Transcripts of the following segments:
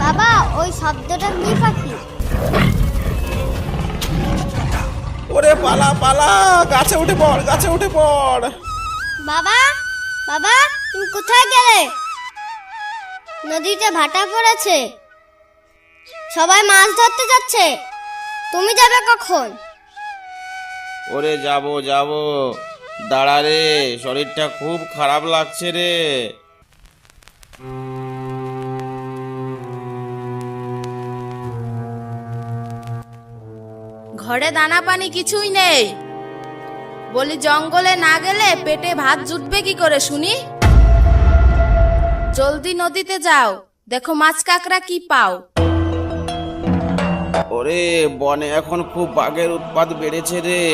বাবা ওই শব্দটা কি পাখি? ওরে পালা পালা, গাছে উঠে পড়, গাছে উঠে পড়। বাবা বাবা তুমি কোথায় গেলে? নদীতে ভাটা পড়েছে, সবাই মাছ ধরতে যাচ্ছে, তুমি যাবে কখন? ওরে যাবো যাবো, দাঁড়া রে, শরীরটা খুব খারাপ লাগছে রে। ঘরে দানা পানি কিছুই নেই, বলি জঙ্গলে না গেলে পেটে ভাত জুটবে কি করে শুনি? জলদি নদীতে যাও, দেখো মাছ কাঁকড়া কি পাও। ওরে বনে এখন খুব বাঘের উৎপাত বেড়েছে রে।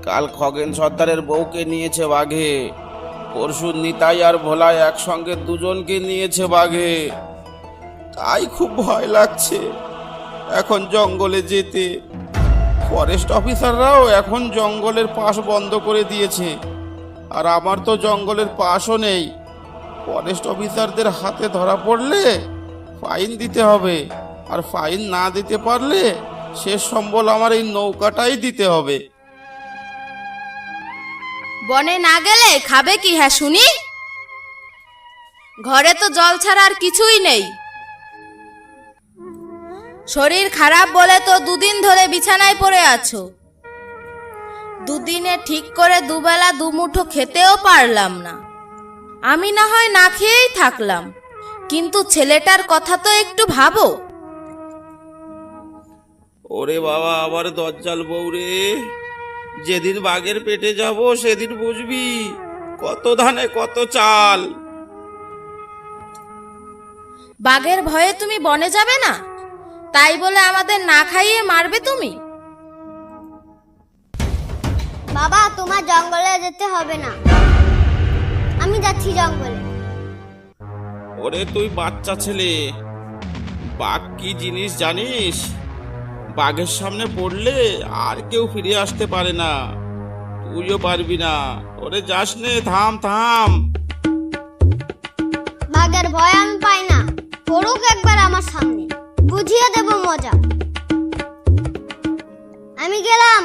কাল খগেন সর্দারের বউকে নিয়েছে বাঘে, পরশু নিতাই আর ভোলা একসঙ্গে দুজনকে নিয়েছে বাঘে। তাই খুব ভয় লাগছে এখন জঙ্গলে যেতে। ফরেস্ট অফিসাররাও এখন জঙ্গলের পাশ বন্ধ করে দিয়েছে, আর আমার তো জঙ্গলের পাশও নেই। ফরেস্ট অফিসারদের হাতে ধরা পড়লে ফাইন দিতে হবে, আর ফাইন না দিতে পারলে শেষ সম্বল আমার এই নৌকাটাই দিতে হবে। বনে না গেলে খাবে কি হ্যাঁ শুনি? ঘরে তো জল ছাড়া আর কিছুই নেই। শরীর খারাপ বলে তো দুদিন ধরে বিছানায় পড়ে আছো। দুদিনে ঠিক করে দুবেলা দুমুঠো খেতেও পারলাম না। আমি না হয় না খেয়েই থাকলাম, কিন্তু ছেলেটার কথা তো একটু ভাবো। ওরে বাবা, আবার দজ্জাল বউ রে। যেদিন বাঘের পেটে যাব সেদিন বুঝবি কত ধানে কত চাল। বাঘের ভয়ে তুমি বনে যাবে না, তাই বলে আমাদের না খাইয়ে মারবে তুমি? বাবা তোমার জঙ্গলে যেতে হবে না, আমি যাচ্ছি জঙ্গলে। ওরে তুই বাচ্চা ছেলে, বাঘ কি জিনিস জানিস? বাঘের সামনে পড়লে আর কেউ ফিরে আসতে পারে না, তুইও পারবি না। ওরে যাস নে, থাম থাম। বাঘের ভয় আমি পাই না, পড়ুক একবার আমার সামনে, বুঝিয়ে দেব মজা। আমি গেলাম।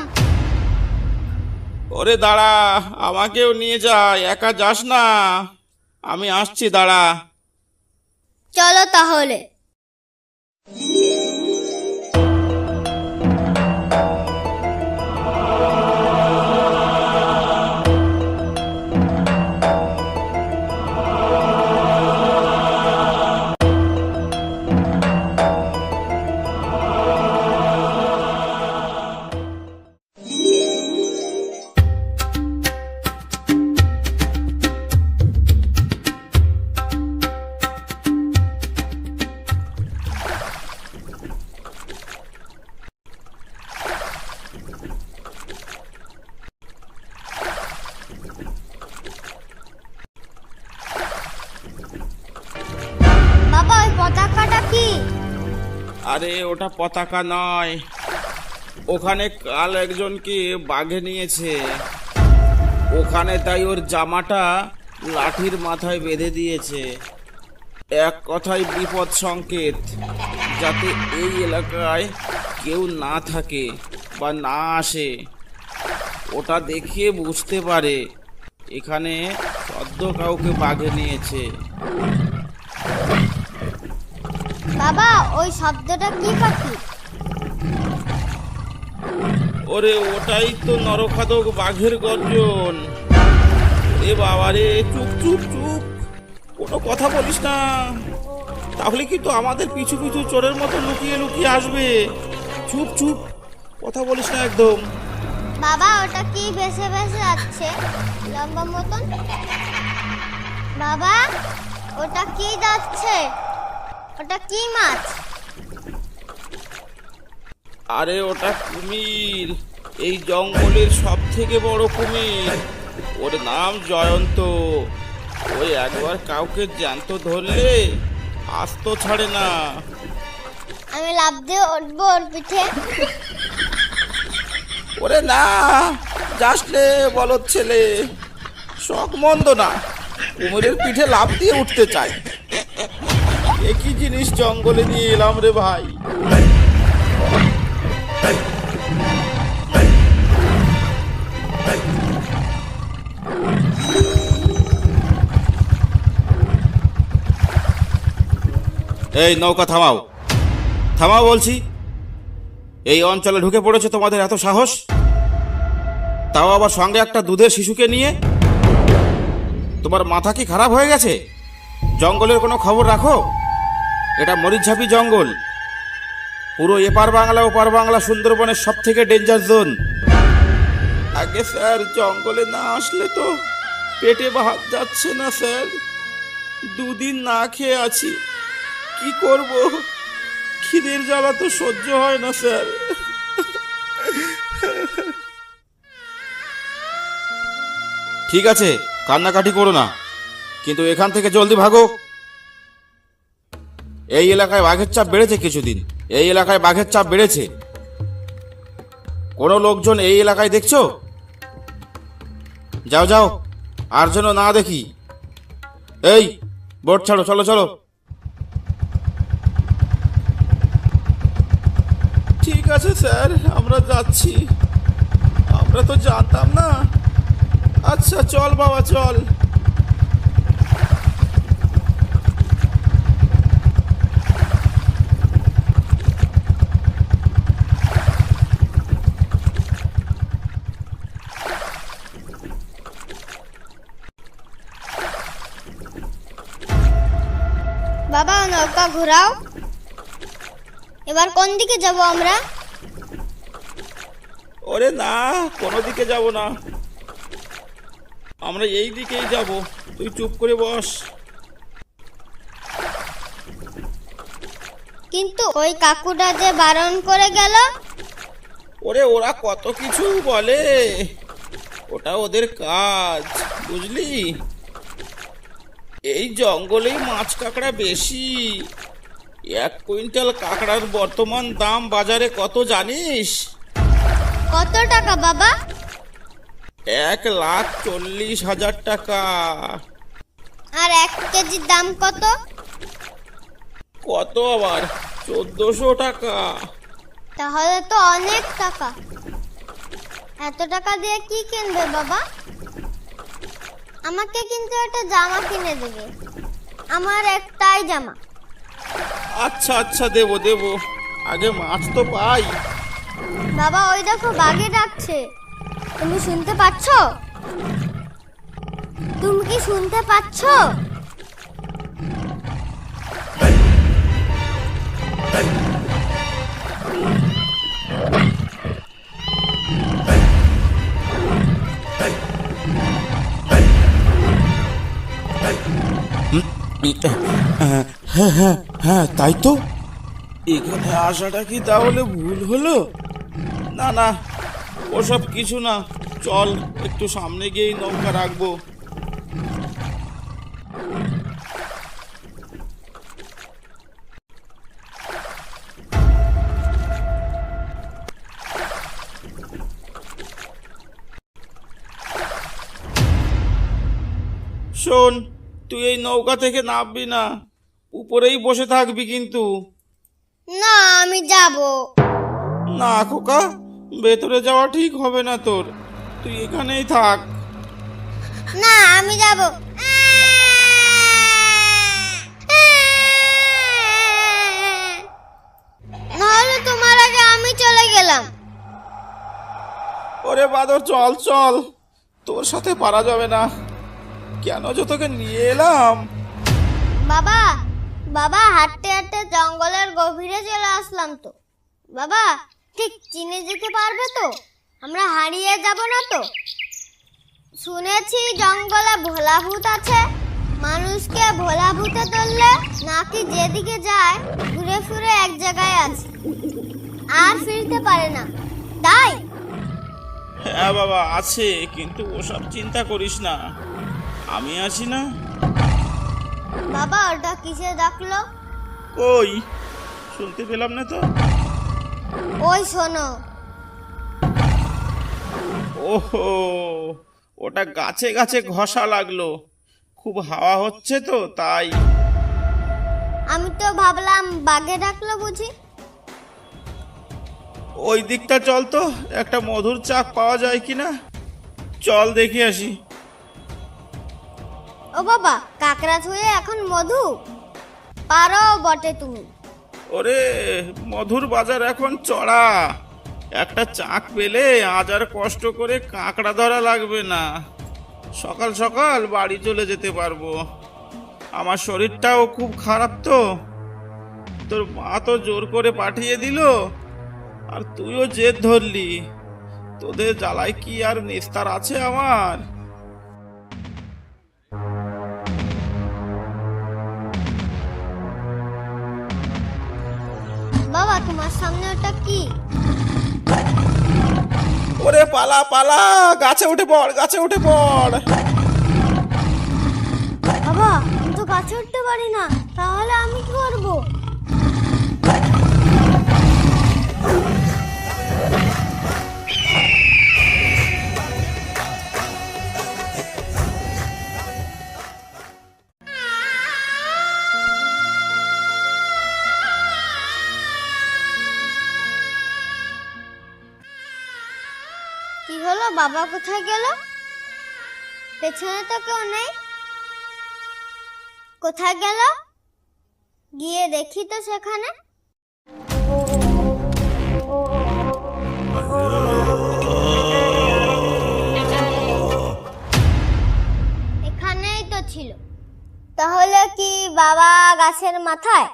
ওরে দাঁড়া, আমাকেও নিয়ে যা, একা যাস না, আমি আসছি, দাঁড়া। চলো তাহলে। বাবা ওই পতাকাটা কি? আরে ওটা পতাকা নয়, ওখানে কাল একজনকে বাঘে নিয়েছে, ওখানে তাই ওর জামাটা লাঠির মাথায় বেঁধে দিয়েছে। এক কথায় বিপদ সংকেত, যাতে এই এলাকায় কেউ না থাকে বা না আসে। ওটা দেখিয়ে বুঝতে পারে এখানে সদ্য কাউকে বাঘে নিয়েছে। বাবা ওই শব্দটা কি পাখি? ওরে ওটাই তো নরখাদক বাঘের গর্জন। এ বাবা রে, চুপ চুপ চুপ, কোনো কথা বলিস না, তাহলে কিন্তু আমাদের পিছু পিছু চোরের মতো লুকিয়ে লুকিয়ে আসবে। চুপ চুপ, কথা বলিস না একদম। বাবা ওটা কি ভেসে ভেসে যাচ্ছে লম্বা মতন? বাবা ওটা কি যাচ্ছে? ওটা কি মাছ? আরে ওটা কুমির, এই জঙ্গলের সব থেকে বড় কুমির। ওর নাম জয়ন্ত। ওই একবার কাউকে জ্যান্ত ধরলে আস্ত ছাড়ে না। আমি লাফ দিয়ে উঠবো ওর পিঠে। ওরে না, যাসলে বলদ ছেলে, শখ মন্দ না, কুমিরের পিঠে লাফ দিয়ে উঠতে চায়। একই জিনিস জিনিস জঙ্গলে নিয়ে এলাম রে ভাই। এই নৌকা থামাও, থামাও বলছি। এই অঞ্চলে ঢুকে পড়েছে তোমাদের এত সাহস, তাও আবার সঙ্গে একটা দুধের শিশুকে নিয়ে। তোমার মাথা কি খারাপ হয়ে গেছে? জঙ্গলের কোনো খবর রাখো? এটা মরিচঝাপি জঙ্গল, পুরো এপার বাংলা ওপার বাংলা সুন্দরবনের সব থেকে ডেঞ্জার জোন। আগে স্যার, জঙ্গলে না আসলে তো পেটে ভাত যাচ্ছে না স্যার, দুদিন না খেয়ে আছি, কি করব? খিদের জ্বালা তো সহ্য হয় না স্যার। ঠিক আছে, কান্নাকাটি করো না, কিন্তু এখান থেকে জলদি ভাগো। এই এলাকায় বাঘের চাপ বেড়েছে কিছুদিন, এই এলাকায় বাঘের চাপ বেড়েছে। কোনো লোকজন এই এলাকায় দেখছো? যাও যাও, আর যেন না দেখি। এই বোট ছাড়ো, চলো চলো। ঠিক আছে স্যার, আমরা যাচ্ছি, আমরা তো জানতাম না। আচ্ছা চল বাবা চল। বাবা নৌকা ঘোরাও। এবার কোন দিকে যাব আমরা? ওরে না, কোনো দিকে যাব না, আমরা এই দিকেই যাব। তুই চুপ করে বস। কিন্তু ওই কাকুটা যে বারণ করে গেল। ওরে ওরা কত কিছু বলে, ওটা ওদের কাজ, বুঝলি? এই জঙ্গলেই মাছ কাঁকড়া বেশি। 1 কুইন্টাল কাঁকড়ার বর্তমান দাম বাজারে কত জানিস? কত টাকা বাবা? 1,40,000 টাকা। আর 1 কেজির দাম কত? কত আবার? 1400 টাকা। তাহলে তো অনেক টাকা। এত টাকা দিয়ে কি কিনবে বাবা? আমাকে কিন্তু একটা জামা কিনে দেবে, আমার একটাই জামা। আচ্ছা আচ্ছা, দেবো দেবো, আগে মাছ তো পাই। বাবা ওই দেখো বাঘে ডাকছে, তুমি শুনতে পাচ্ছ? তুমি কি শুনতে পাচ্ছ? হ্যাঁ তাই তো। এখানে আসাটা কি তাহলে ভুল হলো? না না, ওসব কিছু না, চল একটু সামনে গিয়েই নৌকা রাখবো। শোন, তুই এই নৌকা থেকে নামবি না, উপরেই বসে থাকবি কিন্তু। না আমি যাব না খোকা, ভেতরে যাওয়া ঠিক হবে না তোর, তুই এখানেই থাক। না আমি যাব। নাহলে তোমার আগে আমি চলে গেলাম। ওরে বাদর, চল চল, তোর সাথে পারা যাবে না। কেন যে তোকে নিয়ে এলাম। বাবা বাবা হাঁটতে হাঁটতে জঙ্গলের গভীরে চলে আসলাম তো। বাবা ঠিক চিনে যেতে পারবে তো? আমরা হারিয়ে যাব না তো? শুনেছি জঙ্গলে ভোলা ভূত আছে, মানুষকে ভোলা ভূতে ধরলে নাকি যেদিকে যায় ঘুরে ফিরে এক জায়গায় আছে, আর ফিরতে পারে না, তাই? হ্যাঁ বাবা আছে, কিন্তু ওসব চিন্তা করিস না, আমি আছি না। বাবা ওটা কিসে ডাকলো? কই, শুনতে পেলাম না তো। ওই শোনো। ওহো, ওটা গাছে গাছে ঘষা লাগলো, খুব হাওয়া হচ্ছে তো তাই। আমি তো ভাবলাম বাঘে ডাকলো বুঝি। ওই দিকটা চল তো, একটা মধুর চাক পাওয়া যায় কিনা, চল দেখি আসি। ও বাবা, কাকড়া ছুঁয়ে এখন মধু পারো বটে তুমি। ওরে, মধুর বাজার এখন চড়া, একটা চাক পেলে আজ আর কষ্ট করে কাঁকড়া ধরা লাগবে না, সকাল সকাল বাড়ি চলে যেতে পারবো। আমার শরীরটাও খুব খারাপ তো, তোর মা তো জোর করে পাঠিয়ে দিল, আর তুইও জেদ ধরলি, তোদের জ্বালায় কি আর নিস্তার আছে আমার? বাবা, তোমার সামনে ওটা কি? ওরে পালা পালা, গাছে উঠে পড়, গাছে উঠে পড়। বাবা, আমি তো গাছে উঠতে পারি না, তাহলে আমি কি করব? কি হলো, বাবা কোথায় গেল? পেছনে তো কেউ নেই, কোথায় গেল? গিয়ে দেখি তো সেখানে। এখানেই তো ছিল। তাহলে কি বাবা গাছের মাথায়?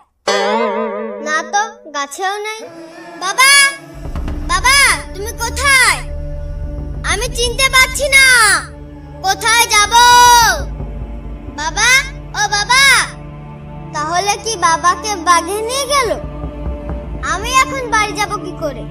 না তো, গাছেও নেই। বাবা, বাবা, তুমি কোথায়? আমি চিনতে পারছি না, কোথায় যাব? বাবা, ও বাবা, তাহলে কি বাবাকে বাঘে নিয়ে গেল? আমি এখন বাড়ি যাব কি করে?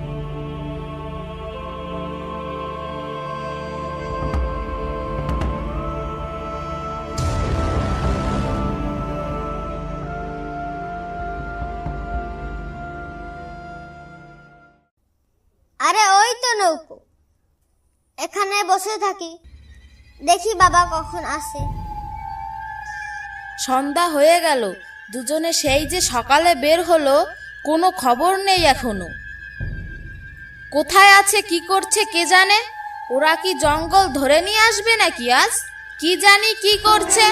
আরে ওই তো নৌকো, এখানে বসে থাকি, দেখি বাবা কখন আসে। সন্ধ্যা হয়ে গেল, দুজনে সেই যে সকালে বের হলো, কোনো খবর নেই এখনো। কোথায় আছে, কি করছে কে জানে? ওরা কি জঙ্গল ধরে নিয়ে আসবে নাকি আজ? কি জানি কি করছে।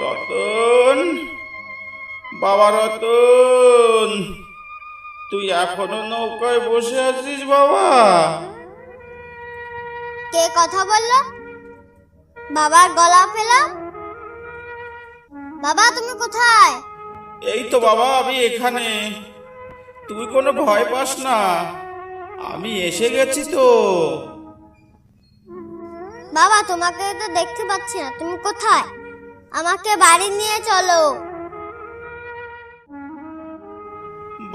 রতন, বাবা রতন, তুই এখনো নৌকায় বসে আছিস বাবা? কে কথা বললো? বাবার গলা পেলাম। বাবা, তুমি কোথায়? এই তো বাবা, আমি এখানে, তুই কোনো ভয় পাস না, আমি এসে গেছি তো। বাবা, তোমাকে তো দেখতে পাচ্ছি না, তুমি কোথায়? আমাকে বাড়ি নিয়ে চলো।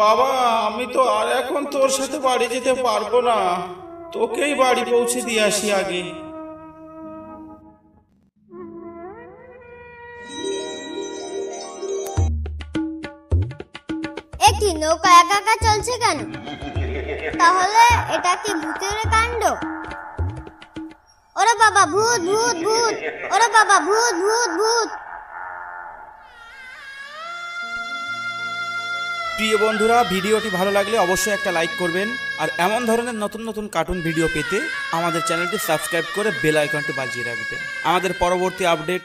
বাবা, আমি তো আর এখন তোর সাথে বাড়ি যেতে পারবো না, তোকেই বাড়ি পৌঁছে দিয়ে আসি আগে। একটি নৌকা একা একা চলছে কেন? তাহলে এটা কি ভূতের কাণ্ড? ওরে বাবা, ভূত ভূত ভূত! ওরে বাবা, ভূত ভূত ভূত! প্রিয় বন্ধুরা, ভিডিওটি ভালো লাগলে অবশ্যই একটা লাইক করবেন, আর এমন ধরনের নতুন নতুন কার্টুন ভিডিও পেতে আমাদের চ্যানেলটি সাবস্ক্রাইব করে বেল আইকনটি বাজিয়ে রাখবেন। আমাদের পরবর্তী আপডেট